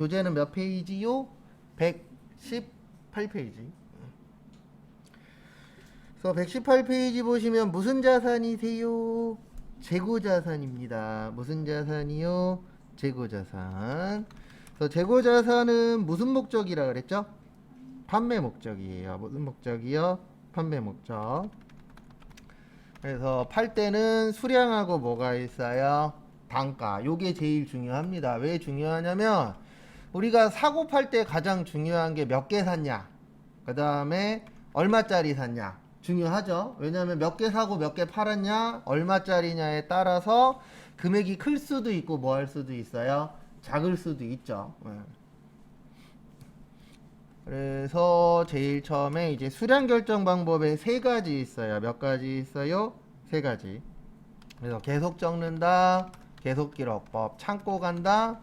교재는 몇 페이지요? 118페이지. 그래서 118페이지 보시면 무슨 자산이세요? 재고자산입니다. 무슨 자산이요? 재고자산. 그래서 재고자산은 무슨 목적이라 그랬죠? 판매 목적이에요. 무슨 목적이요? 판매 목적. 그래서 팔 때는 수량하고 뭐가 있어요? 단가. 요게 제일 중요합니다. 왜 중요하냐면 우리가 사고 팔 때 가장 중요한 게 몇 개 샀냐, 그 다음에 얼마짜리 샀냐 중요하죠. 왜냐하면 몇 개 사고 몇 개 팔았냐, 얼마짜리냐에 따라서 금액이 클 수도 있고 뭐 할 수도 있어요, 작을 수도 있죠. 그래서 제일 처음에 이제 수량 결정 방법에 세 가지 있어요. 몇 가지 있어요? 세 가지. 그래서 계속 적는다, 계속 기록법, 창고 간다,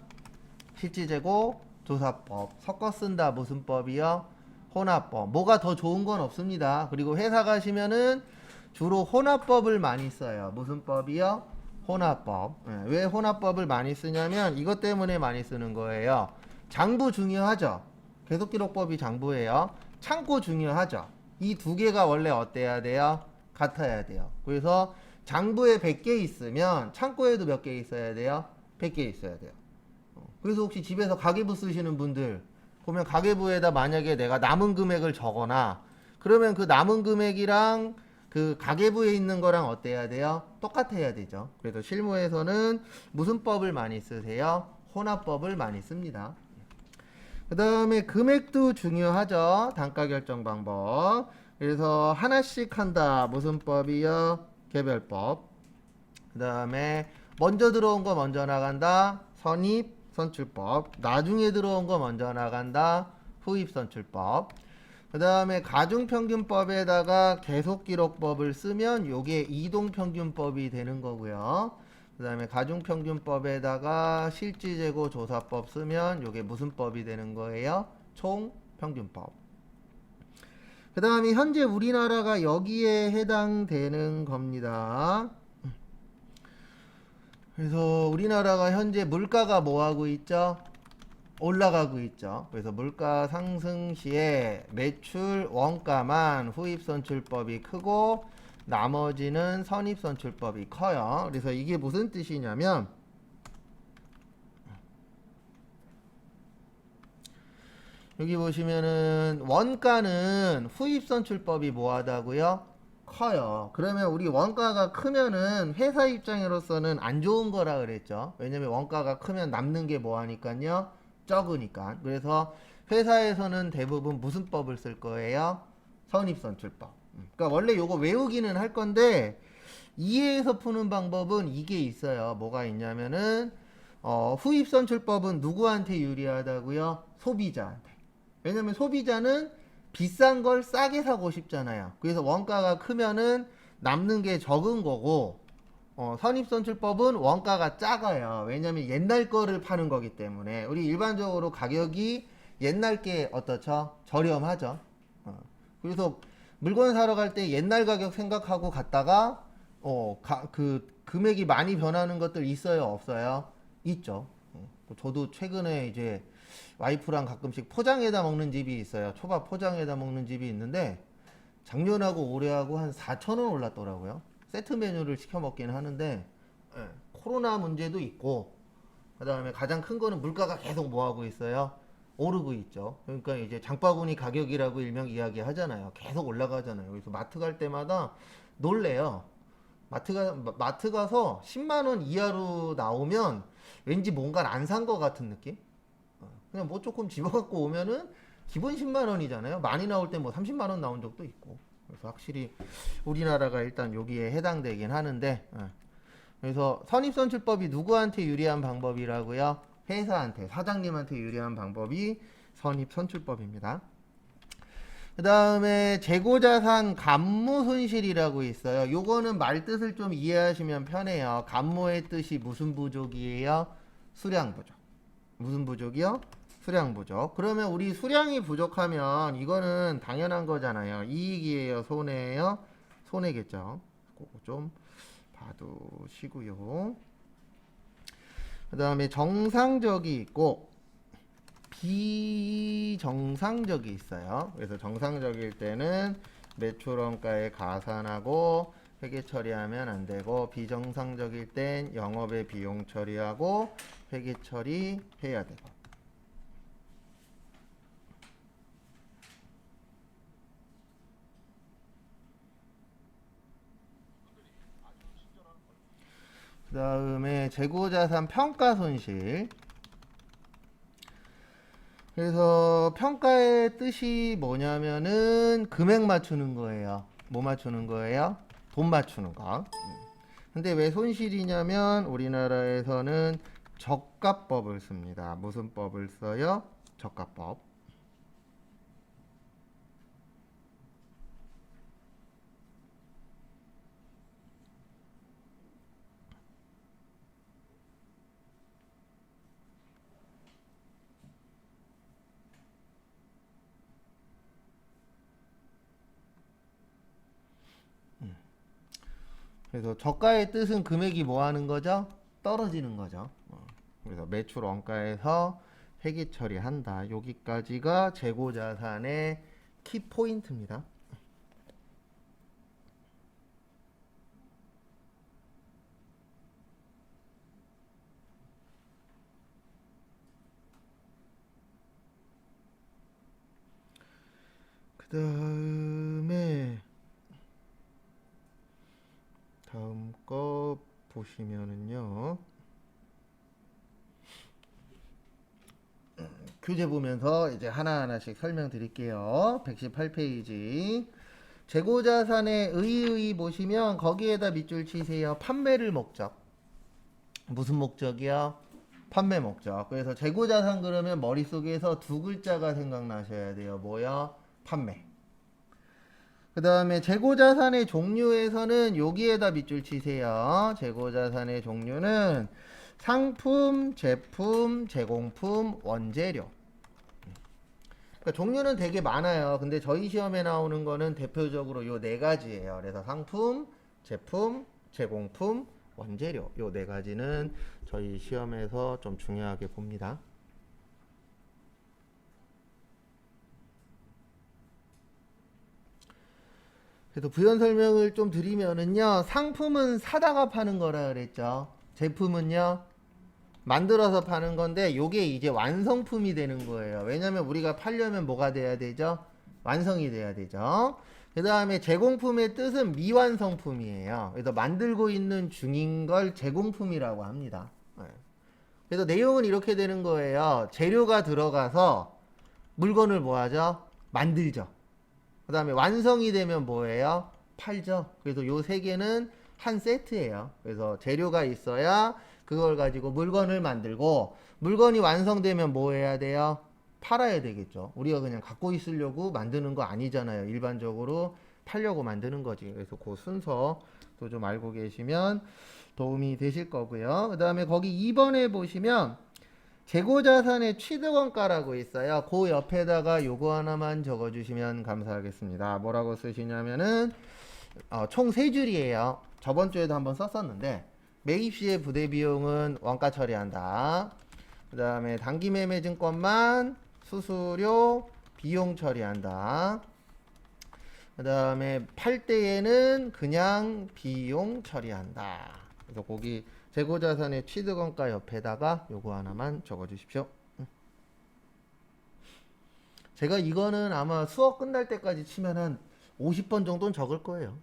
실지재고, 조사법. 섞어 쓴다. 무슨 법이요? 혼합법. 뭐가 더 좋은 건 없습니다. 그리고 회사 가시면은 주로 혼합법을 많이 써요. 무슨 법이요? 혼합법. 왜 혼합법을 많이 쓰냐면 이것 때문에 많이 쓰는 거예요. 장부 중요하죠. 계속기록법이 장부예요. 창고 중요하죠. 이 두 개가 원래 어때야 돼요? 같아야 돼요. 그래서 장부에 100개 있으면 창고에도 몇 개 있어야 돼요? 100개 있어야 돼요. 그래서 혹시 집에서 가계부 쓰시는 분들 보면 가계부에다 만약에 내가 남은 금액을 적거나 그러면 그 남은 금액이랑 그 가계부에 있는 거랑 어때야 돼요? 똑같아야 되죠. 그래서 실무에서는 무슨 법을 많이 쓰세요? 혼합법을 많이 씁니다. 그 다음에 금액도 중요하죠. 단가 결정 방법. 그래서 하나씩 한다. 무슨 법이요? 개별법. 그 다음에 먼저 들어온 거 먼저 나간다. 선입 선출법. 나중에 들어온 거 먼저 나간다. 후입 선출법. 그 다음에 가중평균법에다가 계속기록법을 쓰면 요게 이동평균법이 되는 거고요. 그 다음에 가중평균법에다가 실지재고 조사법 쓰면 요게 무슨 법이 되는 거예요? 총평균법. 그 다음에 현재 우리나라가 여기에 해당되는 겁니다. 그래서 우리나라가 현재 물가가 뭐하고 있죠? 올라가고 있죠. 그래서 물가 상승 시에 매출 원가만 후입선출법이 크고 나머지는 선입선출법이 커요. 그래서 이게 무슨 뜻이냐면 여기 보시면은 원가는 후입선출법이 뭐하다고요? 커요. 그러면 우리 원가가 크면은 회사 입장으로서는 안 좋은 거라 그랬죠. 왜냐면 원가가 크면 남는 게 뭐하니까요? 적으니까. 그래서 회사에서는 대부분 무슨 법을 쓸 거예요? 선입선출법. 그러니까 원래 요거 외우기는 할 건데 이해해서 푸는 방법은 이게 있어요. 뭐가 있냐면은 후입선출법은 누구한테 유리하다고요? 소비자한테. 왜냐면 소비자는 비싼 걸 싸게 사고 싶잖아요. 그래서 원가가 크면은 남는 게 적은 거고 선입선출법은 원가가 작아요. 왜냐면 옛날 거를 파는 거기 때문에 우리 일반적으로 가격이 옛날 게 어떻죠? 저렴하죠. 그래서 물건 사러 갈 때 옛날 가격 생각하고 갔다가 그 금액이 많이 변하는 것들 있어요, 없어요? 있죠. 저도 최근에 이제 와이프랑 가끔씩 포장에다 먹는 집이 있어요. 초밥 포장에다 먹는 집이 있는데 작년하고 올해하고 한 4,000원 올랐더라고요. 세트 메뉴를 시켜 먹긴 하는데 코로나 문제도 있고 그다음에 가장 큰 거는 물가가 계속 뭐 하고 있어요? 오르고 있죠. 그러니까 이제 장바구니 가격이라고 일명 이야기하잖아요. 계속 올라가잖아요. 그래서 마트 갈 때마다 놀래요. 마트 가서 10만 원 이하로 나오면 왠지 뭔가를 안 산 것 같은 느낌? 그냥 뭐 조금 집어갖고 오면은 기본 10만 원이잖아요. 많이 나올 때 뭐 30만 원 나온 적도 있고. 그래서 확실히 우리나라가 일단 여기에 해당되긴 하는데 그래서 선입선출법이 누구한테 유리한 방법이라고요? 회사한테, 사장님한테 유리한 방법이 선입선출법입니다. 그 다음에 재고자산 감모손실이라고 있어요. 요거는 말뜻을 좀 이해하시면 편해요. 감모의 뜻이 무슨 부족이에요? 수량부족. 무슨 부족이요? 수량 부족. 그러면 우리 수량이 부족하면 이거는 당연한 거잖아요. 이익이에요, 손해예요? 손해겠죠. 그거 좀 봐두시고요. 그 다음에 정상적이 있고 비정상적이 있어요. 그래서 정상적일 때는 매출 원가에 가산하고 회계 처리하면 안 되고, 비정상적일 땐 영업의 비용 처리하고 회계 처리해야 되고. 그 다음에 재고자산 평가 손실. 그래서 평가의 뜻이 뭐냐면은 금액 맞추는 거예요. 뭐 맞추는 거예요? 돈 맞추는 거. 근데 왜 손실이냐면 우리나라에서는 저가법을 씁니다. 무슨 법을 써요? 저가법. 그래서 저가의 뜻은 금액이 뭐 하는 거죠? 떨어지는 거죠. 그래서 매출 원가에서 회계 처리한다. 여기까지가 재고자산의 키포인트입니다. 그 다음에 다음 거 보시면은요, 교재 보면서 이제 하나하나씩 설명드릴게요. 118페이지. 재고자산의 의의 보시면 거기에다 밑줄 치세요. 판매를 목적. 무슨 목적이요? 판매 목적. 그래서 재고자산 그러면 머릿속에서 두 글자가 생각나셔야 돼요. 뭐야? 판매. 그 다음에 재고자산의 종류에서는 여기에다 밑줄 치세요. 재고자산의 종류는 상품, 제품, 제공품, 원재료. 그러니까 종류는 되게 많아요. 근데 저희 시험에 나오는 거는 대표적으로 요 네 가지예요. 그래서 상품, 제품, 제공품, 원재료. 요 네 가지는 저희 시험에서 좀 중요하게 봅니다. 그래서 부연 설명을 좀 드리면은요, 상품은 사다가 파는 거라 그랬죠. 제품은요, 만들어서 파는 건데 요게 이제 완성품이 되는 거예요. 왜냐면 우리가 팔려면 뭐가 돼야 되죠? 완성이 돼야 되죠. 그 다음에 제공품의 뜻은 미완성품이에요. 그래서 만들고 있는 중인 걸 제공품이라고 합니다. 네. 그래서 내용은 이렇게 되는 거예요. 재료가 들어가서 물건을 뭐 하죠? 만들죠. 그 다음에 완성이 되면 뭐예요? 팔죠. 그래서 요 세 개는 한 세트예요. 그래서 재료가 있어야 그걸 가지고 물건을 만들고, 물건이 완성되면 뭐 해야 돼요? 팔아야 되겠죠. 우리가 그냥 갖고 있으려고 만드는 거 아니잖아요. 일반적으로 팔려고 만드는 거지. 그래서 그 순서도 좀 알고 계시면 도움이 되실 거고요. 그 다음에 거기 2번에 보시면 재고자산의 취득원가라고 있어요. 그 옆에다가 요거 하나만 적어주시면 감사하겠습니다. 뭐라고 쓰시냐면은 총 3줄이에요. 저번 주에도 한번 썼었는데, 매입 시의 부대 비용은 원가 처리한다. 그 다음에 단기매매 증권만 수수료 비용 처리한다. 그 다음에 팔 때에는 그냥 비용 처리한다. 그래서 거기 재고자산의 취득원가 옆에다가 요거 하나만 적어주십시오. 제가 이거는 아마 수업 끝날 때까지 치면 한 50번 정도는 적을 거예요.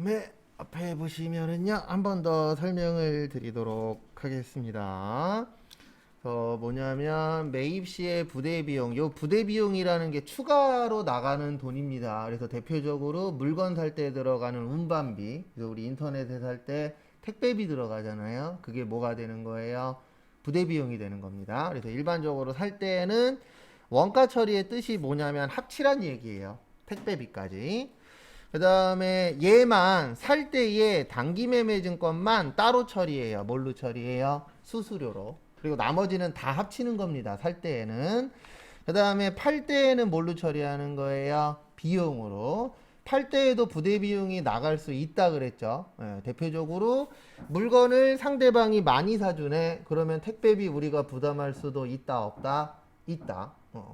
다음에 앞에 보시면은요 한 번 더 설명을 드리도록 하겠습니다. 뭐냐면 매입 시의 부대 비용, 요 부대 비용이라는 게 추가로 나가는 돈입니다. 그래서 대표적으로 물건 살 때 들어가는 운반비, 그래서 우리 인터넷에 살 때 택배비 들어가잖아요. 그게 뭐가 되는 거예요? 부대 비용이 되는 겁니다. 그래서 일반적으로 살 때는 원가 처리의 뜻이 뭐냐면 합치란 얘기예요. 택배비까지. 그 다음에 얘만 살 때에 단기매매증권만 따로 처리해요. 뭘로 처리해요? 수수료로. 그리고 나머지는 다 합치는 겁니다. 살 때에는. 그 다음에 팔 때에는 뭘로 처리하는 거예요? 비용으로. 팔 때에도 부대 비용이 나갈 수 있다 그랬죠. 대표적으로 물건을 상대방이 많이 사주네. 그러면 택배비 우리가 부담할 수도 있다 없다? 있다.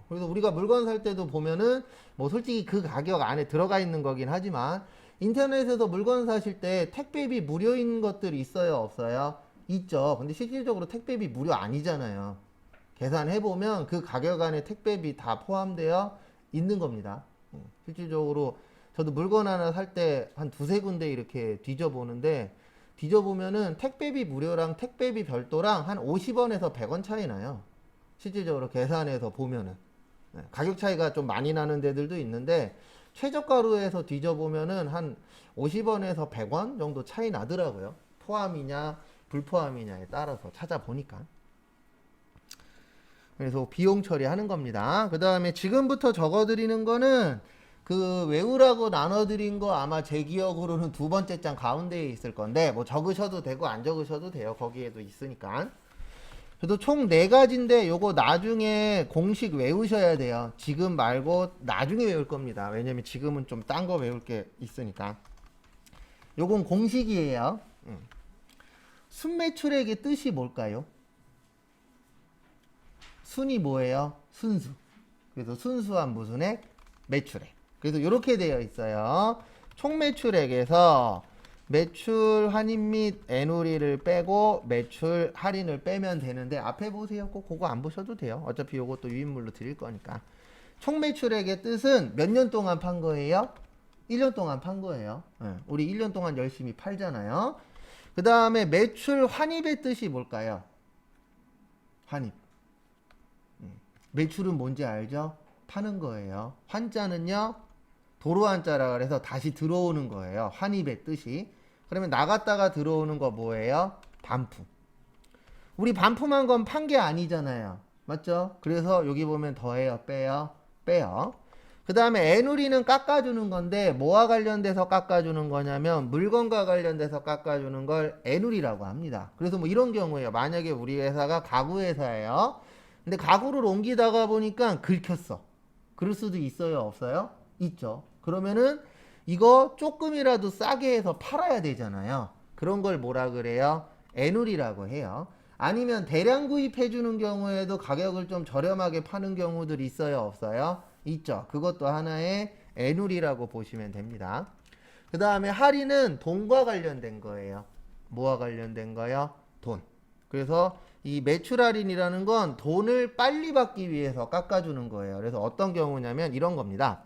그래서 우리가 물건 살 때도 보면은 뭐 솔직히 그 가격 안에 들어가 있는 거긴 하지만 인터넷에서 물건 사실 때 택배비 무료인 것들이 있어요 없어요? 있죠. 근데 실질적으로 택배비 무료 아니잖아요. 계산해보면 그 가격 안에 택배비 다 포함되어 있는 겁니다. 실질적으로 저도 물건 하나 살 때 한 두세 군데 이렇게 뒤져보는데 뒤져보면은 택배비 무료랑 택배비 별도랑 한 50원에서 100원 차이 나요. 실질적으로 계산해서 보면은 가격 차이가 좀 많이 나는 데들도 있는데 최저가로에서 뒤져보면은 한 50원에서 100원 정도 차이 나더라고요. 포함이냐 불포함이냐에 따라서 찾아보니까. 그래서 비용 처리하는 겁니다. 그 다음에 지금부터 적어드리는 거는 그 외우라고 나눠드린 거 아마 제 기억으로는 두 번째 장 가운데에 있을 건데 뭐 적으셔도 되고 안 적으셔도 돼요. 거기에도 있으니까. 그래도 총 4가지인데 요거 나중에 공식 외우셔야 돼요. 지금 말고 나중에 외울 겁니다. 왜냐면 지금은 좀 딴 거 외울 게 있으니까. 요건 공식이에요. 순매출액의 뜻이 뭘까요? 순이 뭐예요? 순수. 그래서 순수한 무슨액? 매출액. 그래서 이렇게 되어 있어요. 총 매출액에서 매출 환입 및 애누리를 빼고 매출 할인을 빼면 되는데 앞에 보세요. 꼭 그거 안 보셔도 돼요. 어차피 이것도 유인물로 드릴 거니까. 총 매출액의 뜻은 몇 년 동안 판 거예요? 1년 동안 판 거예요. 우리 1년 동안 열심히 팔잖아요. 그 다음에 매출 환입의 뜻이 뭘까요? 환입. 매출은 뭔지 알죠? 파는 거예요. 환자는요, 도로 한자라 그래서 다시 들어오는 거예요. 환입의 뜻이. 그러면 나갔다가 들어오는 거 뭐예요? 반품. 우리 반품한 건 판 게 아니잖아요. 맞죠? 그래서 여기 보면 더해요, 빼요, 빼요. 그 다음에 애누리는 깎아주는 건데 뭐와 관련돼서 깎아주는 거냐면 물건과 관련돼서 깎아주는 걸 애누리라고 합니다. 그래서 뭐 이런 경우에요. 만약에 우리 회사가 가구 회사예요. 근데 가구를 옮기다가 보니까 긁혔어. 그럴 수도 있어요, 없어요? 있죠. 그러면은 이거 조금이라도 싸게 해서 팔아야 되잖아요. 그런 걸 뭐라 그래요? 애누리라고 해요. 아니면 대량 구입해 주는 경우에도 가격을 좀 저렴하게 파는 경우들이 있어요, 없어요? 있죠. 그것도 하나의 애누리라고 보시면 됩니다. 그 다음에 할인은 돈과 관련된 거예요. 뭐와 관련된 거요? 돈. 그래서 이 매출 할인이라는 건 돈을 빨리 받기 위해서 깎아주는 거예요. 그래서 어떤 경우냐면 이런 겁니다.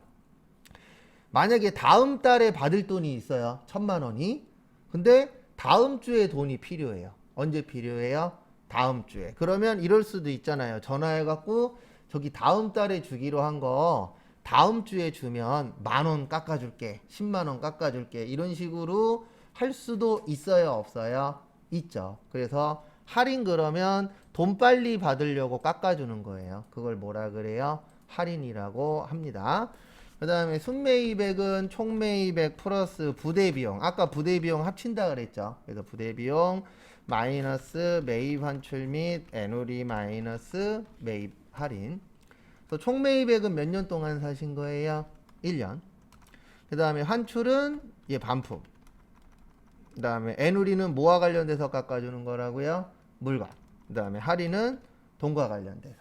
만약에 다음 달에 받을 돈이 있어요. 1,000만 원이. 근데 다음 주에 돈이 필요해요. 언제 필요해요? 다음 주에. 그러면 이럴 수도 있잖아요. 전화해갖고 저기 다음 달에 주기로 한 거 다음 주에 주면 10,000원 깎아줄게. 10만 원 깎아줄게. 이런 식으로 할 수도 있어요. 없어요? 있죠. 그래서 할인 그러면 돈 빨리 받으려고 깎아주는 거예요. 그걸 뭐라 그래요? 할인이라고 합니다. 그 다음에 순매입액은 총매입액 플러스 부대비용. 아까 부대비용 합친다 그랬죠. 그래서 부대비용 마이너스 매입 환출 및 애누리 마이너스 매입 할인. 그래서 총매입액은 몇 년 동안 사신 거예요? 1년. 그 다음에 환출은 반품. 그 다음에 애누리는 뭐와 관련돼서 깎아주는 거라고요? 물건. 그 다음에 할인은 돈과 관련돼서.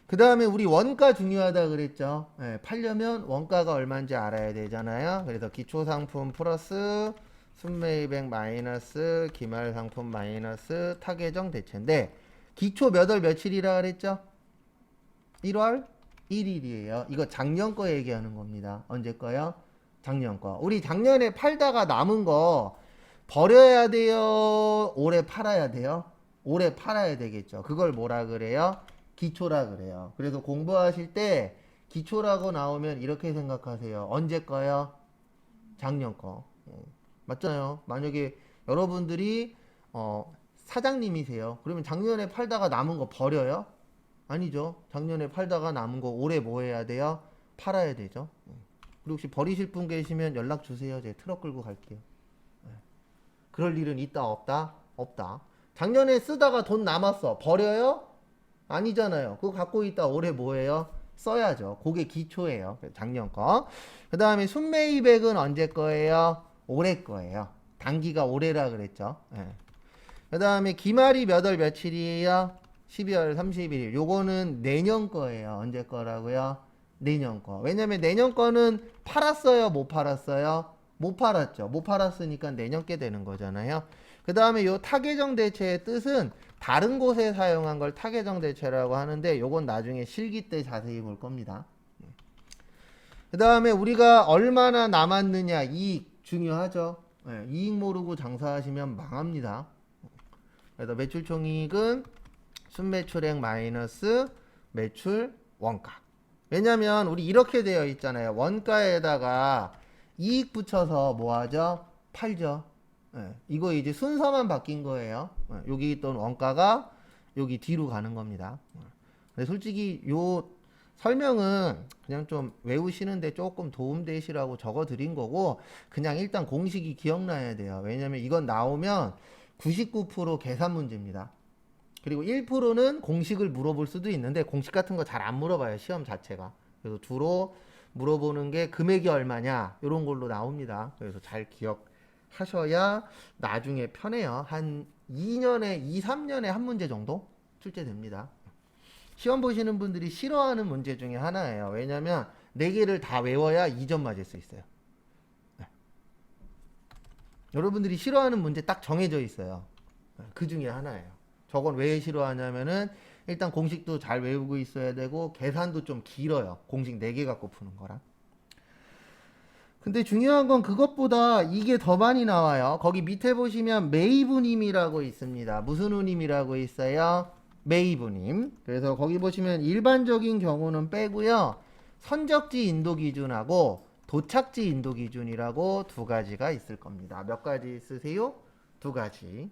그 다음에 우리 원가 중요하다 그랬죠. 팔려면 원가가 얼마인지 알아야 되잖아요. 그래서 기초상품 플러스 순매입액 마이너스 기말상품 마이너스 타계정 대체인데 기초 몇 월 며칠이라 그랬죠? 1월 1일이에요. 이거 작년 거 얘기하는 겁니다. 언제 거요? 작년 거. 우리 작년에 팔다가 남은 거 버려야 돼요? 올해 팔아야 돼요? 올해 팔아야 되겠죠. 그걸 뭐라 그래요? 기초라 그래요. 그래서 공부하실 때 기초라고 나오면 이렇게 생각하세요. 언제 거요? 작년 거. 맞잖아요. 만약에 여러분들이 사장님이세요. 그러면 작년에 팔다가 남은 거 버려요? 아니죠. 작년에 팔다가 남은 거 올해 뭐 해야 돼요? 팔아야 되죠. 그리고 혹시 버리실 분 계시면 연락 주세요. 제가 트럭 끌고 갈게요. 그럴 일은 있다 없다? 없다. 작년에 쓰다가 돈 남았어. 버려요? 아니잖아요. 그거 갖고 있다 올해 뭐예요? 써야죠. 그게 기초예요. 작년 거. 그 다음에 순매입액은 언제 거예요? 올해 거예요. 단기가 올해라 그랬죠. 그 다음에 기말이 몇 월 며칠이에요? 12월 31일. 요거는 내년 거예요. 언제 거라고요? 내년 거. 왜냐면 내년 거는 팔았어요? 못 팔았어요? 못 팔았죠. 못 팔았으니까 내년 게 되는 거잖아요. 그 다음에 요 타계정 대체의 뜻은 다른 곳에 사용한 걸 타계정 대체라고 하는데 요건 나중에 실기 때 자세히 볼 겁니다. 그 다음에 우리가 얼마나 남았느냐 이익 중요하죠. 이익 모르고 장사하시면 망합니다. 그래서 매출총이익은 순매출액 마이너스 매출 원가. 왜냐면 우리 이렇게 되어 있잖아요. 원가에다가 이익 붙여서 뭐 하죠? 팔죠. 이거 이제 순서만 바뀐 거예요. 여기 있던 원가가 여기 뒤로 가는 겁니다. 근데 솔직히 요 설명은 그냥 좀 외우시는데 조금 도움되시라고 적어 드린 거고, 그냥 일단 공식이 기억나야 돼요. 왜냐면 이건 나오면 99% 계산 문제입니다. 그리고 1%는 공식을 물어볼 수도 있는데 공식 같은 거 잘 안 물어봐요. 시험 자체가. 그래서 주로 물어보는 게 금액이 얼마냐 이런 걸로 나옵니다. 그래서 잘 기억하셔야 나중에 편해요. 한 2년에 2, 3년에 한 문제 정도 출제됩니다. 시험 보시는 분들이 싫어하는 문제 중에 하나예요. 왜냐면 4개를 다 외워야 2점 맞을 수 있어요. 여러분들이 싫어하는 문제 딱 정해져 있어요. 그 중에 하나예요. 저건 왜 싫어하냐면은 일단 공식도 잘 외우고 있어야 되고 계산도 좀 길어요. 공식 4개 갖고 푸는 거랑. 근데 중요한 건 그것보다 이게 더 많이 나와요. 거기 밑에 보시면 메이브님이라고 있습니다. 무슨 우님이라고 있어요? 메이브님. 그래서 거기 보시면 일반적인 경우는 빼고요. 선적지 인도 기준하고 도착지 인도 기준이라고 2가지가 있을 겁니다. 몇 가지 쓰세요? 2가지.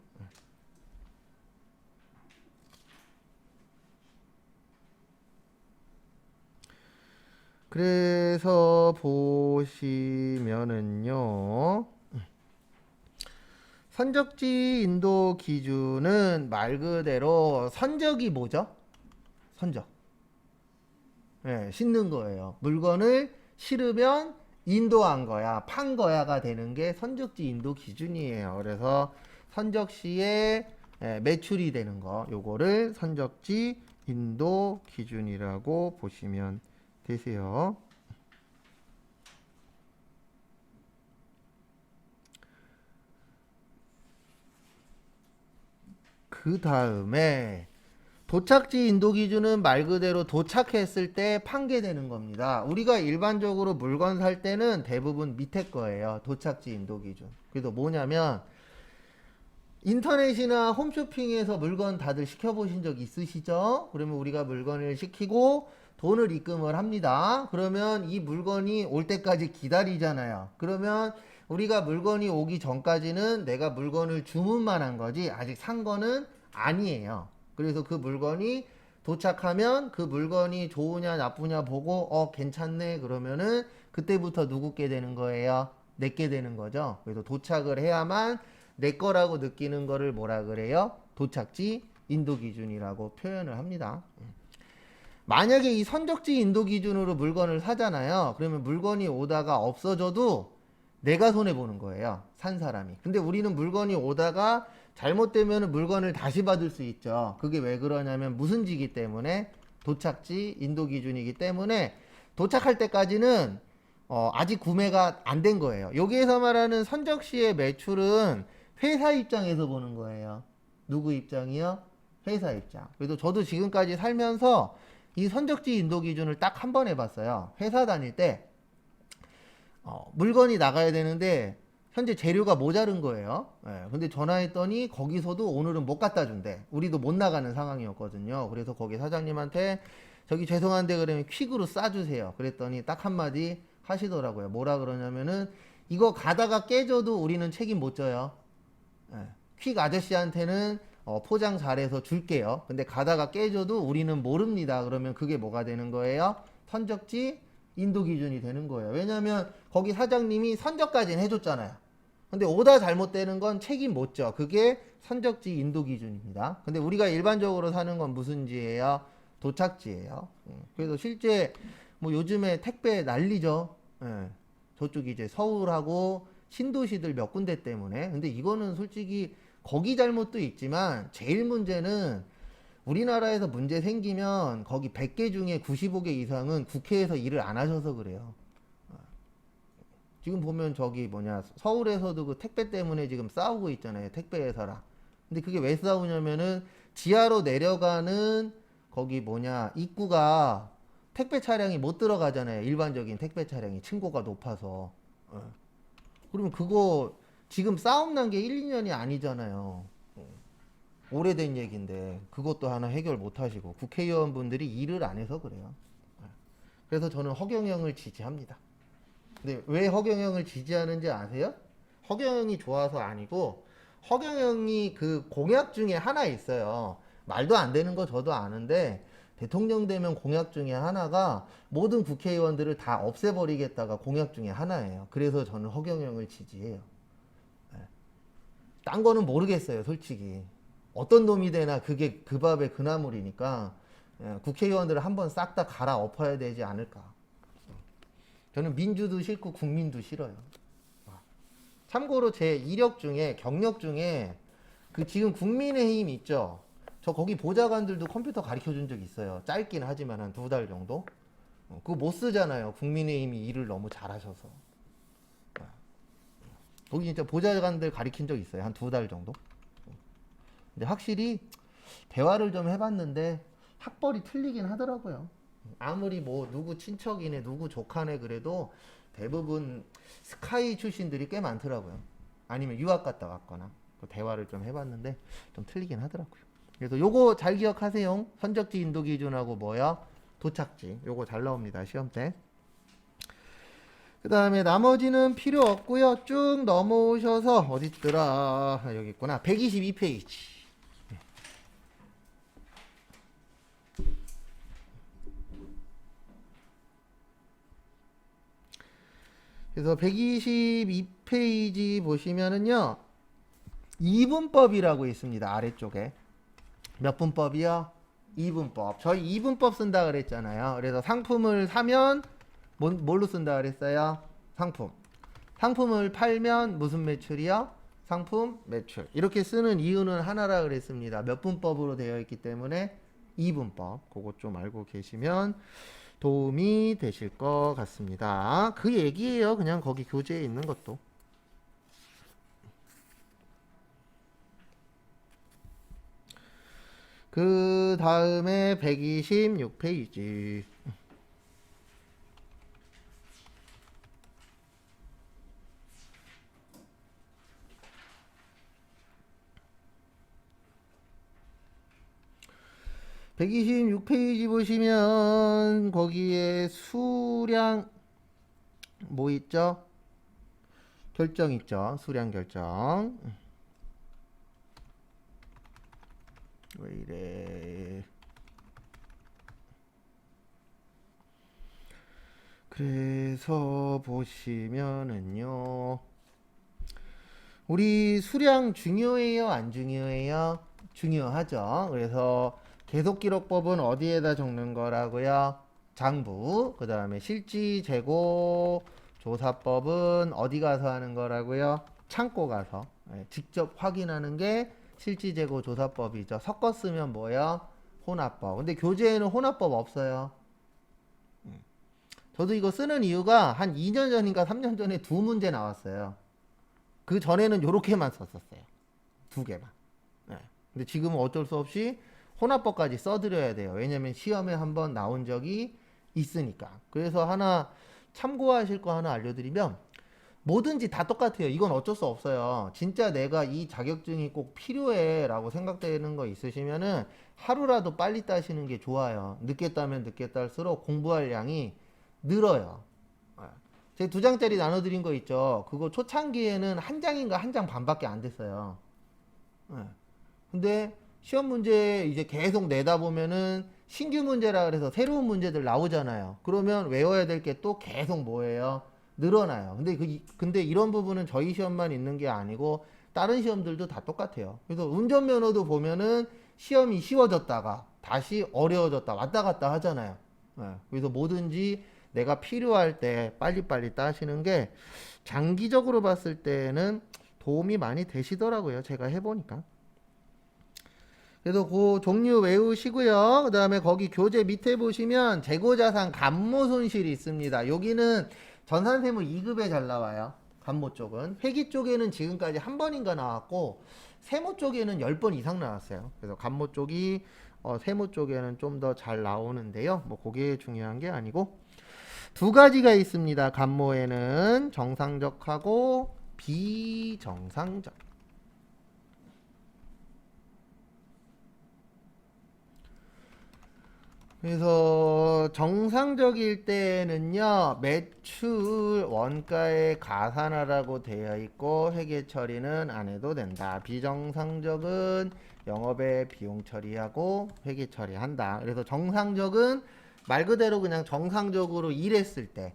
그래서 보시면은요. 선적지 인도 기준은 말 그대로 선적이 뭐죠? 선적. 싣는 거예요. 물건을 실으면 인도한 거야, 판 거야가 되는 게 선적지 인도 기준이에요. 그래서 선적 시에 매출이 되는 거, 요거를 선적지 인도 기준이라고 보시면 되세요. 그 다음에 도착지 인도 기준은 말 그대로 도착했을 때 판게되는 겁니다. 우리가 일반적으로 물건 살 때는 대부분 밑에 거예요. 도착지 인도 기준. 그래서 뭐냐면 인터넷이나 홈쇼핑에서 물건 다들 시켜보신 적 있으시죠? 그러면 우리가 물건을 시키고 돈을 입금을 합니다. 그러면 이 물건이 올 때까지 기다리잖아요. 그러면 우리가 물건이 오기 전까지는 내가 물건을 주문만 한 거지 아직 산 거는 아니에요. 그래서 그 물건이 도착하면 그 물건이 좋으냐 나쁘냐 보고 괜찮네 그러면은 그때부터 누구께 되는 거예요? 내게 되는 거죠. 그래서 도착을 해야만 내 거라고 느끼는 거를 뭐라 그래요? 도착지 인도 기준이라고 표현을 합니다. 만약에 이 선적지 인도 기준으로 물건을 사잖아요. 그러면 물건이 오다가 없어져도 내가 손해보는 거예요. 산 사람이. 근데 우리는 물건이 오다가 잘못되면 물건을 다시 받을 수 있죠. 그게 왜 그러냐면 무슨 지기 때문에? 도착지 인도 기준이기 때문에 도착할 때까지는 아직 구매가 안 된 거예요. 여기에서 말하는 선적시의 매출은 회사 입장에서 보는 거예요. 누구 입장이요? 회사 입장. 그래도 저도 지금까지 살면서 이 선적지 인도 기준을 딱 한 번 해봤어요. 회사 다닐 때 물건이 나가야 되는데 현재 재료가 모자른 거예요. 예, 근데 전화했더니 거기서도 오늘은 못 갖다 준대. 우리도 못 나가는 상황이었거든요. 그래서 거기 사장님한테 저기 죄송한데 그러면 퀵으로 싸주세요. 그랬더니 딱 한마디 하시더라고요. 뭐라 그러냐면은 이거 가다가 깨져도 우리는 책임 못 져요. 예, 퀵 아저씨한테는 포장 잘해서 줄게요. 근데 가다가 깨져도 우리는 모릅니다. 그러면 그게 뭐가 되는 거예요? 선적지 인도 기준이 되는 거예요. 왜냐면 거기 사장님이 선적까지는 해줬잖아요. 근데 오다 잘못되는 건 책임 못 져. 그게 선적지 인도 기준입니다. 근데 우리가 일반적으로 사는 건 무슨 지예요? 도착지예요. 그래서 실제 뭐 요즘에 택배 난리죠. 예. 저쪽 이제 서울하고 신도시들 몇 군데 때문에. 근데 이거는 솔직히 거기 잘못도 있지만 제일 문제는 우리나라에서 문제 생기면 거기 100개 중에 95개 이상은 국회에서 일을 안 하셔서 그래요. 지금 보면 저기 뭐냐 서울에서도 그 택배 때문에 지금 싸우고 있잖아요. 택배 회사랑. 근데 그게 왜 싸우냐면은 지하로 내려가는 거기 뭐냐 입구가 택배 차량이 못 들어가잖아요. 일반적인 택배 차량이 층고가 높아서. 그러면 그거 지금 싸움 난 게 1, 2년이 아니잖아요. 오래된 얘기인데 그것도 하나 해결 못 하시고 국회의원분들이 일을 안 해서 그래요. 그래서 저는 허경영을 지지합니다. 근데 왜 허경영을 지지하는지 아세요? 허경영이 좋아서 아니고 허경영이 그 공약 중에 하나 있어요. 말도 안 되는 거 저도 아는데 대통령 되면 공약 중에 하나가 모든 국회의원들을 다 없애버리겠다가 공약 중에 하나예요. 그래서 저는 허경영을 지지해요. 딴 거는 모르겠어요, 솔직히. 어떤 놈이 되나 그게 그 밥의 그 나물이니까 국회의원들을 한번 싹 다 갈아엎어야 되지 않을까. 저는 민주도 싫고 국민도 싫어요. 참고로 제 이력 중에 경력 중에 그 지금 국민의힘 있죠. 저 거기 보좌관들도 컴퓨터 가르쳐 준 적 있어요. 짧긴 하지만 한 2달 정도. 그거 못 쓰잖아요. 국민의힘이 일을 너무 잘하셔서. 거기 진짜 보좌관들 가르친 적 있어요. 한 2달 정도. 근데 확실히 대화를 좀 해봤는데 학벌이 틀리긴 하더라고요. 아무리 뭐 누구 친척이네 누구 조카네 그래도 대부분 스카이 출신들이 꽤 많더라고요. 아니면 유학 갔다 왔거나 그 대화를 좀 해봤는데 좀 틀리긴 하더라고요. 그래서 요거 잘 기억하세요. 선적지 인도 기준하고 뭐야? 도착지. 요거 잘 나옵니다. 시험 때. 그 다음에 나머지는 필요 없고요. 쭉 넘어오셔서 어디 있더라? 여기 있구나. 122페이지. 그래서 122페이지 보시면은요. 이분법이라고 있습니다. 아래쪽에. 몇 분법이요? 이분법. 저희 이분법 쓴다 그랬잖아요. 그래서 상품을 사면 뭘로 쓴다 그랬어요? 상품. 상품을 팔면 무슨 매출이요? 상품 매출. 이렇게 쓰는 이유는 하나라 그랬습니다. 몇 분법으로 되어 있기 때문에 이분법. 그것 좀 알고 계시면 도움이 되실 것 같습니다. 그 얘기예요. 그냥 거기 교재에 있는 것도. 그 다음에 126페이지. (126페이지) 보시면 거기에 수량 뭐 있죠? 결정 있죠. 수량 결정. 왜 이래? 그래서 보시면은요. 우리 수량 중요해요? 안 중요해요? 중요하죠. 그래서 계속기록법은 어디에다 적는 거라고요? 장부. 그 다음에 실지 재고 조사법은 어디 가서 하는 거라고요? 창고 가서. 직접 확인하는 게 실지 재고 조사법이죠. 섞어 쓰면 뭐예요? 혼합법. 근데 교재에는 혼합법 없어요. 저도 이거 쓰는 이유가 한 2년 전인가 3년 전에 2문제 나왔어요. 그 전에는 요렇게만 썼었어요. 2개만. 근데 지금은 어쩔 수 없이 혼합법까지 써드려야 돼요. 왜냐면 시험에 한번 나온 적이 있으니까. 그래서 하나 참고하실 거 하나 알려드리면 뭐든지 다 똑같아요. 이건 어쩔 수 없어요. 진짜 내가 이 자격증이 꼭 필요해 라고 생각되는 거 있으시면은 하루라도 빨리 따시는 게 좋아요. 늦게 따면 늦게 딸수록 공부할 양이 늘어요. 제 2장짜리 나눠드린 거 있죠. 그거 초창기에는 한 장인가 한 장 반밖에 안 됐어요. 근데 시험 문제 이제 계속 내다 보면은 신규 문제라 그래서 새로운 문제들 나오잖아요. 그러면 외워야 될 게 또 계속 뭐예요? 늘어나요. 근데 이런 부분은 저희 시험만 있는 게 아니고 다른 시험들도 다 똑같아요. 그래서 운전면허도 보면은 시험이 쉬워졌다가 다시 어려워졌다 왔다 갔다 하잖아요. 그래서 뭐든지 내가 필요할 때 빨리빨리 따시는 게 장기적으로 봤을 때는 도움이 많이 되시더라고요. 제가 해보니까. 그래서 그 종류 외우시고요. 그 다음에 거기 교재 밑에 보시면 재고자산 감모 손실이 있습니다. 여기는 전산세무 2급에 잘 나와요. 감모 쪽은. 회계 쪽에는 지금까지 한 번인가 나왔고 세무 쪽에는 10번 이상 나왔어요. 그래서 감모 쪽이 세무 쪽에는 좀 더 잘 나오는데요. 뭐 그게 중요한 게 아니고 두 가지가 있습니다. 감모에는 정상적하고 비정상적. 그래서 정상적일 때는요, 매출 원가에 가산하라고 되어 있고 회계 처리는 안 해도 된다. 비정상적은 영업의 비용 처리하고 회계 처리한다. 그래서 정상적은 말 그대로 그냥 정상적으로 일했을 때,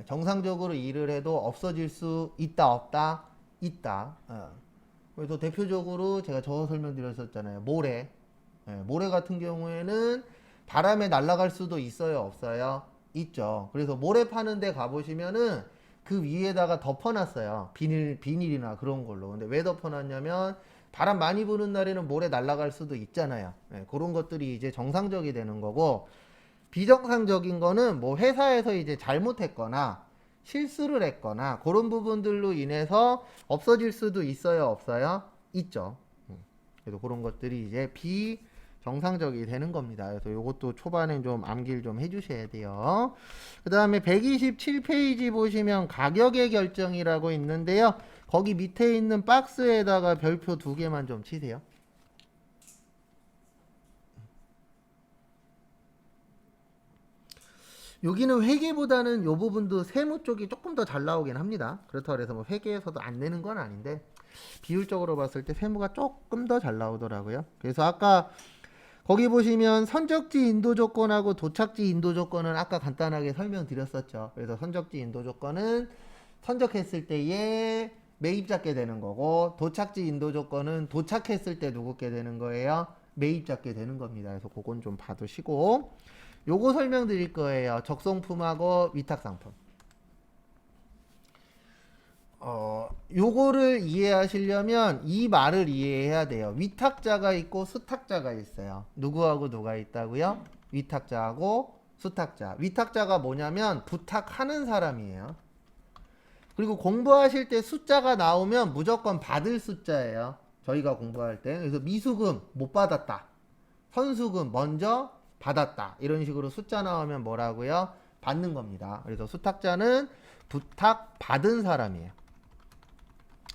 정상적으로 일을 해도 없어질 수 있다 없다 있다. 그래서 대표적으로 제가 저 설명드렸었잖아요. 모래. 모래 같은 경우에는 바람에 날아갈 수도 있어요, 없어요? 있죠. 그래서 모래 파는 데 가보시면은 그 위에다가 덮어놨어요. 비닐이나 그런 걸로. 근데 왜 덮어놨냐면 바람 많이 부는 날에는 모래 날아갈 수도 있잖아요. 그런 것들이 이제 정상적이 되는 거고, 비정상적인 거는 뭐 회사에서 이제 잘못했거나 실수를 했거나 그런 부분들로 인해서 없어질 수도 있어요, 없어요? 있죠. 그래서 그런 것들이 이제 비정상적이 되는 겁니다. 그래서 이것도 초반에 좀 암기를 좀 해주셔야 돼요. 그 다음에 127페이지 보시면 가격의 결정이라고 있는데요. 거기 밑에 있는 박스에다가 별표 2개만 좀 치세요. 여기는 회계보다는 이 부분도 세무 쪽이 조금 더 잘 나오긴 합니다. 그렇다고 해서 뭐 회계에서도 안 내는 건 아닌데 비율적으로 봤을 때 세무가 조금 더 잘 나오더라고요. 그래서 아까 거기 보시면 선적지 인도 조건하고 도착지 인도 조건은 아까 간단하게 설명드렸었죠. 그래서 선적지 인도 조건은 선적했을 때에 매입자께 되는 거고, 도착지 인도 조건은 도착했을 때 누구께 되는 거예요? 매입자께 되는 겁니다. 그래서 그건 좀 봐두시고, 요거 설명드릴 거예요. 적성품하고 위탁상품. 요거를 이해하시려면 이 말을 이해해야 돼요. 위탁자가 있고 수탁자가 있어요. 누구하고 누가 있다고요? 위탁자하고 수탁자. 위탁자가 뭐냐면 부탁하는 사람이에요. 그리고 공부하실 때 숫자가 나오면 무조건 받을 숫자예요. 저희가 공부할 때. 그래서 미수금 못 받았다. 선수금 먼저 받았다. 이런 식으로 숫자 나오면 뭐라고요? 받는 겁니다. 그래서 수탁자는 부탁 받은 사람이에요.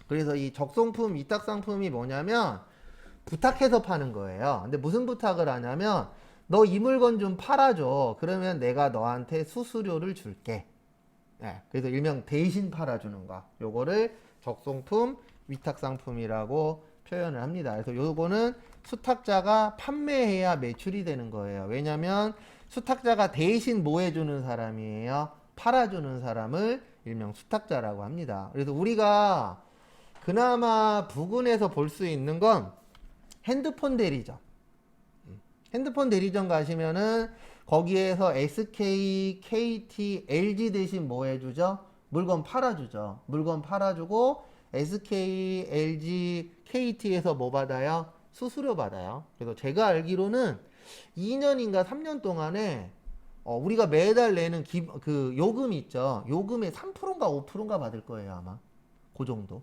그래서 이 적성품, 위탁상품이 뭐냐면 부탁해서 파는 거예요. 근데 무슨 부탁을 하냐면 너 이 물건 좀 팔아줘. 그러면 내가 너한테 수수료를 줄게. 그래서 일명 대신 팔아주는 거. 요거를 적성품, 위탁상품이라고 표현을 합니다. 그래서 요거는 수탁자가 판매해야 매출이 되는 거예요. 왜냐면 수탁자가 대신 뭐 해주는 사람이에요? 팔아주는 사람을 일명 수탁자라고 합니다. 그래서 우리가 그나마 부근에서 볼 수 있는 건 핸드폰 대리점. 핸드폰 대리점 가시면은 거기에서 SK, KT, LG 대신 뭐 해주죠? 물건 팔아주죠. 물건 팔아주고 SK, LG, KT에서 뭐 받아요? 수수료 받아요. 그래서 제가 알기로는 2년인가 3년 동안에 우리가 매달 내는 그 요금 있죠. 요금의 3%인가 5%인가 받을 거예요, 아마. 그 정도.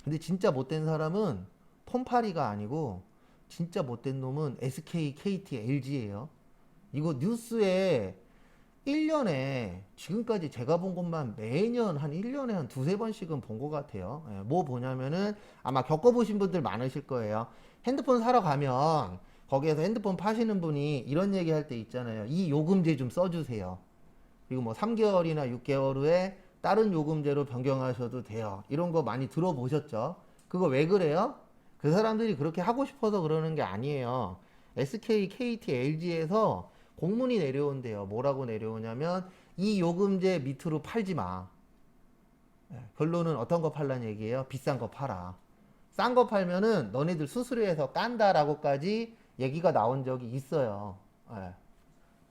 근데 진짜 못된 사람은 폰파리가 아니고 진짜 못된 놈은 SK, KT, LG예요. 이거 뉴스에 1년에 지금까지 제가 본 것만 매년 한 1년에 한 두세 번씩은 본 것 같아요. 예, 뭐 보냐면은 아마 겪어보신 분들 많으실 거예요. 핸드폰 사러 가면 거기에서 핸드폰 파시는 분이 이런 얘기 할 때 있잖아요. 이 요금제 좀 써주세요. 그리고 뭐 3개월이나 6개월 후에 다른 요금제로 변경하셔도 돼요. 이런 거 많이 들어보셨죠? 그거 왜 그래요? 그 사람들이 그렇게 하고 싶어서 그러는 게 아니에요. SK, KT, LG에서 공문이 내려온대요. 뭐라고 내려오냐면 이 요금제 밑으로 팔지 마. 예, 결론은 어떤 거 팔라는 얘기예요? 비싼 거 팔아. 싼 거 팔면은 너네들 수수료에서 깐다라고까지 얘기가 나온 적이 있어요. 예.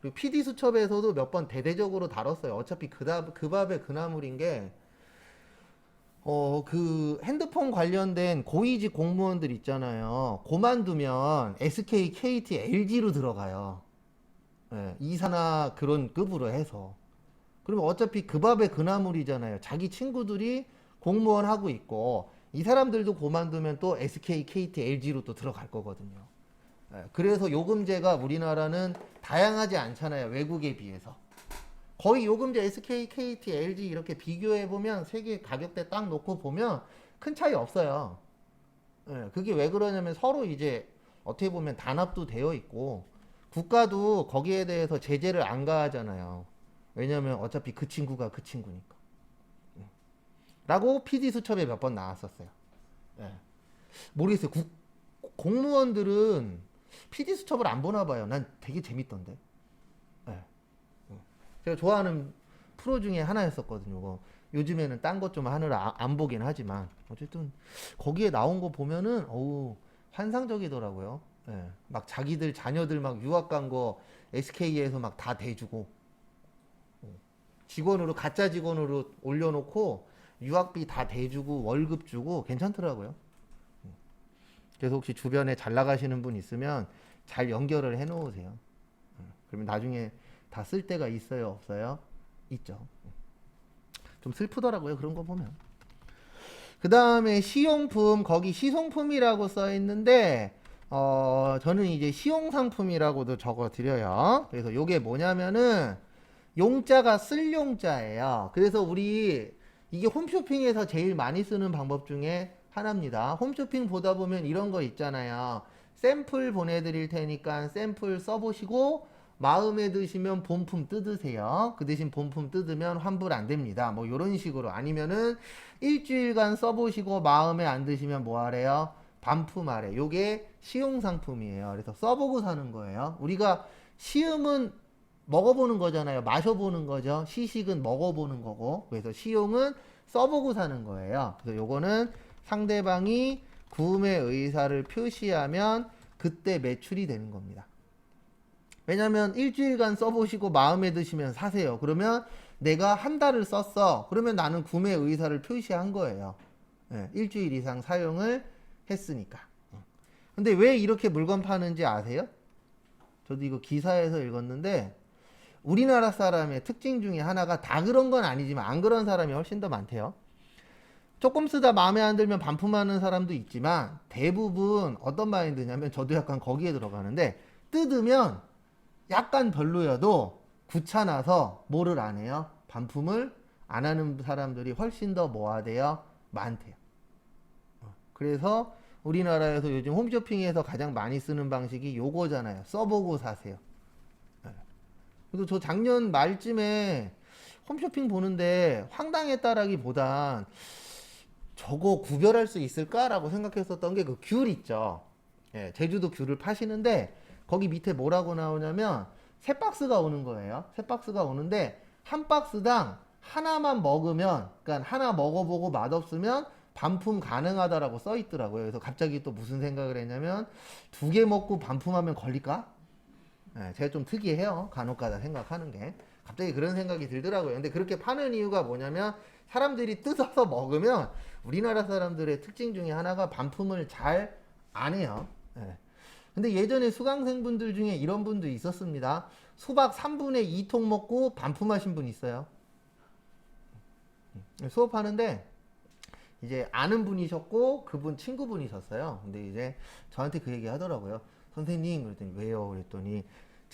그리고 PD 수첩에서도 몇 번 대대적으로 다뤘어요. 어차피 그 밥에 그 나물인 게, 그 핸드폰 관련된 고위직 공무원들 있잖아요. 그만두면 SK, KT, LG로 들어가요. 예, 이사나 그런 급으로 해서. 그러면 어차피 그 밥에 그 나물이잖아요. 자기 친구들이 공무원 하고 있고, 이 사람들도 그만두면 또 SK, KT, LG로 또 들어갈 거거든요. 예, 그래서 요금제가 우리나라는 다양하지 않잖아요. 외국에 비해서. 거의 요금제 SK, KT, LG 이렇게 비교해보면 세계 가격대 딱 놓고 보면 큰 차이 없어요. 예, 그게 왜 그러냐면 서로 이제 어떻게 보면 단합도 되어 있고 국가도 거기에 대해서 제재를 안 가하잖아요. 왜냐면 어차피 그 친구가 그 친구니까. 라고 PD 수첩에 몇 번 나왔었어요. 예. 모르겠어요. 공무원들은 PD 수첩을 안 보나 봐요. 난 되게 재밌던데. 예. 제가 좋아하는 프로 중에 하나였었거든요. 요즘에는 딴 것 좀 하느라 안 보긴 하지만 어쨌든 거기에 나온 거 보면은 어우 환상적이더라고요. 예. 막 자기들 자녀들 막 유학 간 거 SK에서 막 다 대주고 직원으로 가짜 직원으로 올려놓고 유학비 다 대주고 월급 주고 괜찮더라고요. 그래서 혹시 주변에 잘 나가시는 분 있으면 잘 연결을 해 놓으세요. 그러면 나중에 다 쓸 데가 있어요, 없어요? 있죠. 좀 슬프더라고요, 그런 거 보면. 그 다음에 시용품, 거기 시송품이라고 써 있는데, 저는 이제 시용상품이라고도 적어 드려요. 그래서 요게 뭐냐면은, 용자가 쓸 용자예요. 그래서 우리, 이게 홈쇼핑에서 제일 많이 쓰는 방법 중에 하나입니다. 홈쇼핑 보다 보면 이런 거 있잖아요. 샘플 보내드릴 테니까 샘플 써보시고, 마음에 드시면 본품 뜯으세요. 그 대신 본품 뜯으면 환불 안 됩니다. 뭐 이런 식으로. 아니면은 일주일간 써보시고 마음에 안 드시면 뭐 하래요? 반품하래. 요게 시용 상품이에요. 그래서 써보고 사는 거예요. 우리가 시음은 먹어보는 거잖아요. 마셔보는 거죠. 시식은 먹어보는 거고. 그래서 시용은 써보고 사는 거예요. 그래서 요거는 상대방이 구매 의사를 표시하면 그때 매출이 되는 겁니다. 왜냐면 일주일간 써보시고 마음에 드시면 사세요. 그러면 내가 한 달을 썼어. 그러면 나는 구매 의사를 표시한 거예요. 예, 일주일 이상 사용을 했으니까. 근데 왜 이렇게 물건 파는지 아세요? 저도 이거 기사에서 읽었는데 우리나라 사람의 특징 중에 하나가 다 그런 건 아니지만 안 그런 사람이 훨씬 더 많대요. 조금 쓰다 마음에 안 들면 반품하는 사람도 있지만 대부분 어떤 마인드냐면 저도 약간 거기에 들어가는데 뜯으면 약간 별로여도 귀찮아서 뭐를 안 해요? 반품을 안 하는 사람들이 훨씬 더 뭐하대요? 많대요. 그래서 우리나라에서 요즘 홈쇼핑에서 가장 많이 쓰는 방식이 요거잖아요. 써보고 사세요. 그래서 저 작년 말쯤에 홈쇼핑 보는데 황당했다라기보단 저거 구별할 수 있을까라고 생각했었던 게 그 귤 있죠. 예, 제주도 귤을 파시는데 거기 밑에 뭐라고 나오냐면 세 박스가 오는 거예요. 세 박스가 오는데 한 박스당 하나만 먹으면, 그러니까 하나 먹어보고 맛없으면 반품 가능하다라고 써 있더라고요. 그래서 갑자기 또 무슨 생각을 했냐면 두 개 먹고 반품하면 걸릴까? 네, 제가 좀 특이해요. 간혹가다 생각하는 게. 갑자기 그런 생각이 들더라고요. 근데 그렇게 파는 이유가 뭐냐면 사람들이 뜯어서 먹으면 우리나라 사람들의 특징 중에 하나가 반품을 잘 안 해요. 네. 근데 예전에 수강생분들 중에 이런 분도 있었습니다. 수박 3분의 2통 먹고 반품하신 분 있어요. 수업하는데 이제 아는 분이셨고 그분 친구분이셨어요. 근데 이제 저한테 그 얘기 하더라고요. 선생님 그랬더니 왜요? 그랬더니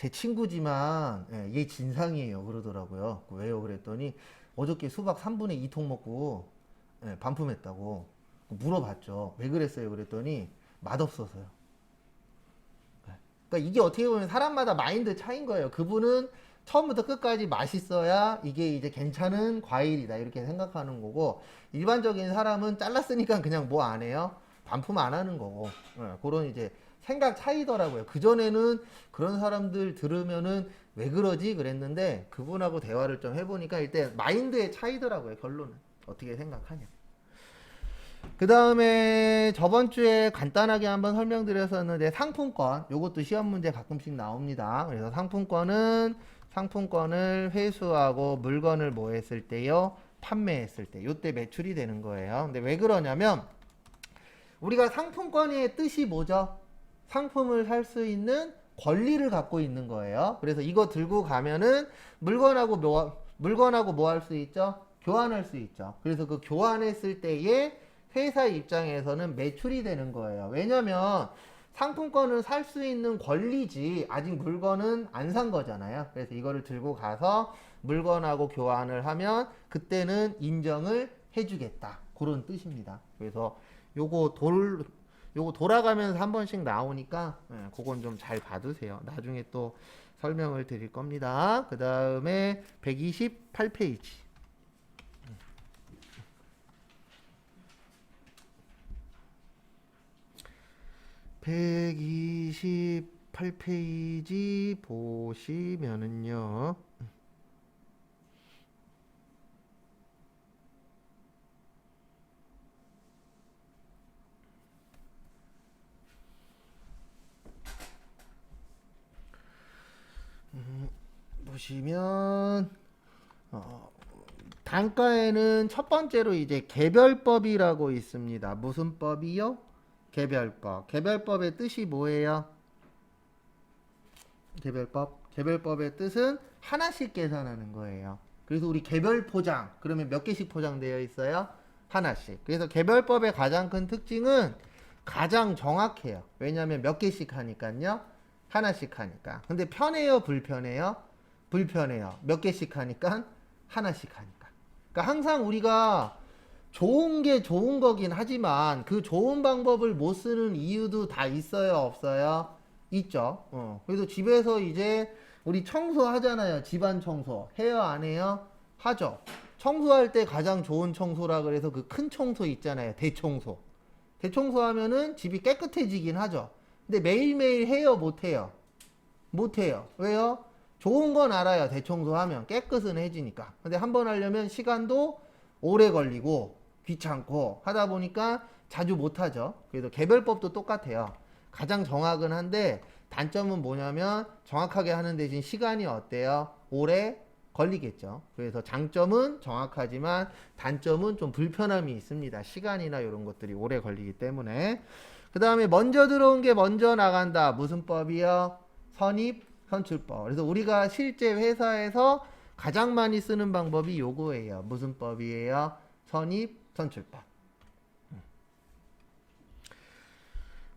제 친구지만 얘 진상이에요 그러더라고요. 왜요? 그랬더니 어저께 수박 3분의 2통 먹고 반품했다고. 물어봤죠. 왜 그랬어요? 그랬더니 맛없어서요. 그러니까 이게 어떻게 보면 사람마다 마인드 차이인 거예요. 그분은 처음부터 끝까지 맛있어야 이게 이제 괜찮은 과일이다 이렇게 생각하는 거고, 일반적인 사람은 잘랐으니까 그냥 뭐 안 해요? 반품 안 하는 거고. 그런 이제 생각 차이더라고요. 그전에는 그런 사람들 들으면은 왜 그러지 그랬는데, 그분하고 대화를 좀 해보니까 일단 마인드의 차이더라고요. 결론은 어떻게 생각하냐. 그 다음에 저번 주에 간단하게 한번 설명드렸었는데, 상품권, 요것도 시험 문제 가끔씩 나옵니다. 그래서 상품권을 회수하고 물건을 뭐 했을 때요? 판매했을 때, 요때 매출이 되는 거예요. 근데 왜 그러냐면, 우리가 상품권의 뜻이 뭐죠? 상품을 살 수 있는 권리를 갖고 있는 거예요. 그래서 이거 들고 가면은 물건하고 뭐 할 수 있죠? 교환할 수 있죠. 그래서 그 교환했을 때에 회사 입장에서는 매출이 되는 거예요. 왜냐면 상품권을 살 수 있는 권리지 아직 물건은 안 산 거잖아요. 그래서 이거를 들고 가서 물건하고 교환을 하면 그때는 인정을 해주겠다. 그런 뜻입니다. 그래서 요거 돌아가면서 한 번씩 나오니까 그건 좀 잘 봐두세요. 나중에 또 설명을 드릴 겁니다. 그 다음에 128페이지. 128페이지 보시면은요. 보시면 단가에는 첫 번째로 이제 개별법이라고 있습니다. 무슨 법이요? 개별법. 개별법의 뜻이 뭐예요? 개별법의 뜻은 하나씩 계산하는 거예요. 그래서 우리 개별 포장, 그러면 몇 개씩 포장되어 있어요? 하나씩. 그래서 개별법의 가장 큰 특징은 가장 정확해요. 왜냐하면 몇 개씩 하니까요. 하나씩 하니까. 근데 편해요, 불편해요? 불편해요. 몇 개씩 하니까 하나씩 하니까. 그러니까 항상 우리가 좋은 게 좋은 거긴 하지만 그 좋은 방법을 못 쓰는 이유도 다 있어요, 없어요? 있죠. 그래서 집에서 이제 우리 청소하잖아요. 집안 청소. 해요, 안 해요? 하죠. 청소할 때 가장 좋은 청소라 그래서 그 큰 청소 있잖아요. 대청소. 대청소하면은 집이 깨끗해지긴 하죠. 근데 매일매일 해요, 못 해요? 못 해요. 왜요? 좋은 건 알아요. 대청소하면 깨끗은 해지니까. 근데 한 번 하려면 시간도 오래 걸리고 귀찮고 하다 보니까 자주 못 하죠. 그래서 개별법도 똑같아요. 가장 정확은 한데 단점은 뭐냐면 정확하게 하는 대신 시간이 어때요? 오래 걸리겠죠. 그래서 장점은 정확하지만 단점은 좀 불편함이 있습니다. 시간이나 이런 것들이 오래 걸리기 때문에. 그 다음에 먼저 들어온 게 먼저 나간다. 무슨 법이요? 선입 선출법. 그래서 우리가 실제 회사에서 가장 많이 쓰는 방법이 요거예요. 무슨 법이에요? 선입 선출법.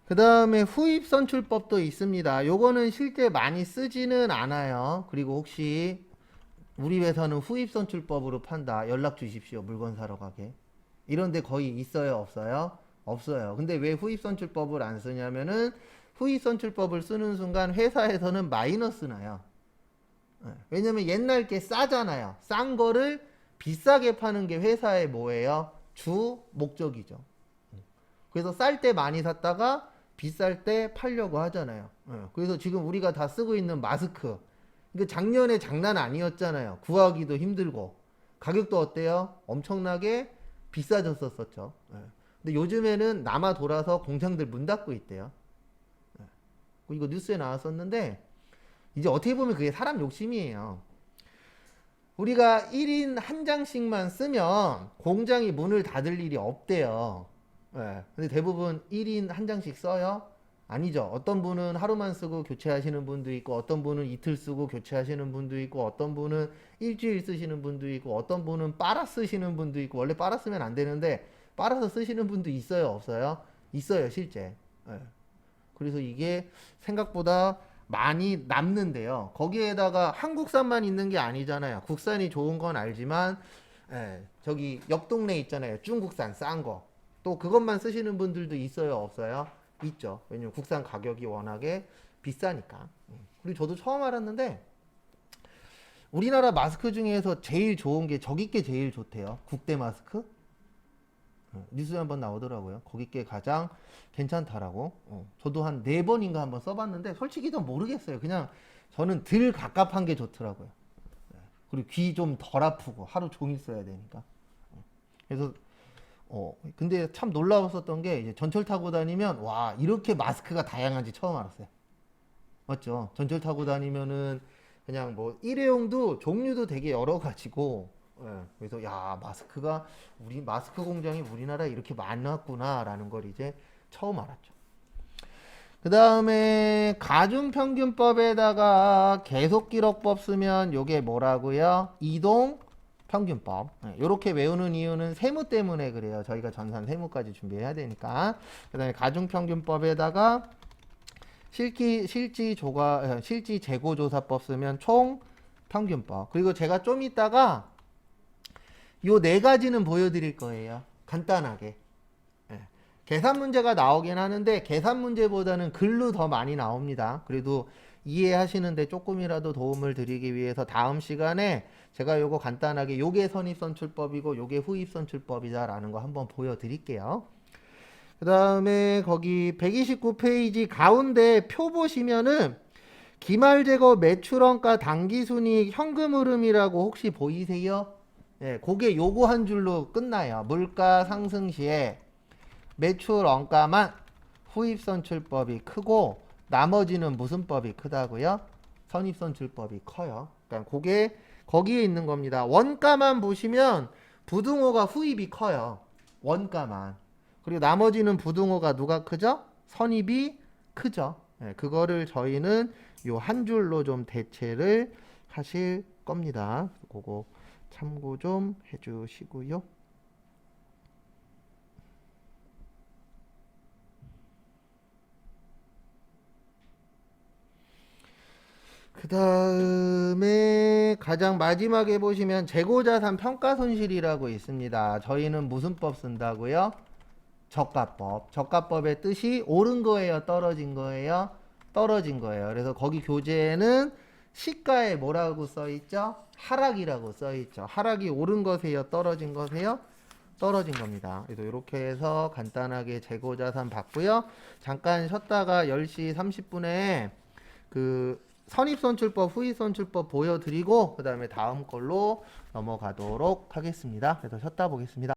그 다음에 후입 선출법도 있습니다. 요거는 실제 많이 쓰지는 않아요. 그리고 혹시 우리 회사는 후입 선출법으로 판다. 연락 주십시오. 물건 사러 가게. 이런데 거의 있어요, 없어요? 없어요. 근데 왜 후입 선출법을 안 쓰냐면은 후입 선출법을 쓰는 순간 회사에서는 마이너스 나요. 왜냐면 옛날 게 싸잖아요. 싼 거를 비싸게 파는 게 회사의 뭐예요? 주 목적이죠. 그래서 쌀 때 많이 샀다가 비쌀 때 팔려고 하잖아요. 그래서 지금 우리가 다 쓰고 있는 마스크. 작년에 장난 아니었잖아요. 구하기도 힘들고. 가격도 어때요? 엄청나게 비싸졌었죠. 근데 요즘에는 남아 돌아서 공장들 문 닫고 있대요. 이거 뉴스에 나왔었는데, 이제 어떻게 보면 그게 사람 욕심이에요. 우리가 1인 한 장씩만 쓰면 공장이 문을 닫을 일이 없대요. 근데 대부분 1인 한 장씩 써요? 아니죠. 어떤 분은 하루만 쓰고 교체하시는 분도 있고, 어떤 분은 이틀 쓰고 교체하시는 분도 있고, 어떤 분은 일주일 쓰시는 분도 있고, 어떤 분은 빨아 쓰시는 분도 있고. 원래 빨아 쓰면 안 되는데 빨아서 쓰시는 분도 있어요, 없어요? 있어요, 실제. 그래서 이게 생각보다 많이 남는데요. 거기에다가 한국산만 있는 게 아니잖아요. 국산이 좋은 건 알지만 저기 옆 동네 있잖아요. 중국산 싼 거. 또 그것만 쓰시는 분들도 있어요, 없어요? 있죠. 왜냐면 국산 가격이 워낙에 비싸니까. 그리고 저도 처음 알았는데 우리나라 마스크 중에서 제일 좋은 게 저기 게 제일 좋대요. 국대 마스크. 뉴스에 한번 나오더라고요. 거기 게 가장 괜찮다라고. 저도 한 4번인가 한번 써봤는데 솔직히 더 모르겠어요. 그냥 저는 덜 갑갑한 게 좋더라고요. 그리고 귀 좀 덜 아프고 하루 종일 써야 되니까. 그래서 근데 참 놀라웠었던 게 이제 전철 타고 다니면 와 이렇게 마스크가 다양한지 처음 알았어요. 맞죠? 전철 타고 다니면은 그냥 뭐 일회용도 종류도 되게 여러 가지고 그래서 야 마스크가 우리 마스크 공장이 우리나라에 이렇게 많았구나라는 걸 이제 처음 알았죠. 그 다음에 가중평균법에다가 계속기록법 쓰면 요게 뭐라고요? 이동평균법. 요렇게 외우는 이유는 세무 때문에 그래요. 저희가 전산 세무까지 준비해야 되니까. 그 다음에 가중평균법에다가 실지 재고조사법 쓰면 총평균법. 그리고 제가 좀 이따가 요 4가지는 보여드릴 거예요. 간단하게. 계산 문제가 나오긴 하는데 계산 문제보다는 글로 더 많이 나옵니다. 그래도 이해하시는데 조금이라도 도움을 드리기 위해서 다음 시간에 제가 요거 간단하게 요게 선입선출법이고 요게 후입선출법이다라는 거 한번 보여드릴게요. 그 다음에 거기 129페이지 가운데 표 보시면은 기말제거 매출원가 당기순이익 현금흐름이라고 혹시 보이세요? 예, 그게 요거 한 줄로 끝나요. 물가 상승 시에 매출 원가만 후입선출법이 크고 나머지는 무슨 법이 크다고요? 선입선출법이 커요. 그러니까 그게 거기에 있는 겁니다. 원가만 보시면 부등호가 후입이 커요. 원가만. 그리고 나머지는 부등호가 누가 크죠? 선입이 크죠. 네, 그거를 저희는 요 한 줄로 좀 대체를 하실 겁니다. 그거 참고 좀 해주시고요. 그 다음에 가장 마지막에 보시면 재고자산 평가손실이라고 있습니다. 저희는 무슨 법 쓴다고요? 저가법. 저가법의 뜻이 오른 거예요? 떨어진 거예요? 떨어진 거예요. 그래서 거기 교재에는 시가에 뭐라고 써있죠? 하락이라고 써있죠. 하락이 오른 것이에요? 떨어진 것이에요? 떨어진 겁니다. 그래서 이렇게 해서 간단하게 재고자산 봤고요. 잠깐 쉬었다가 10시 30분에 그 선입선출법, 후입선출법 보여드리고 그 다음에 다음 걸로 넘어가도록 하겠습니다. 그래서 쉬었다 보겠습니다.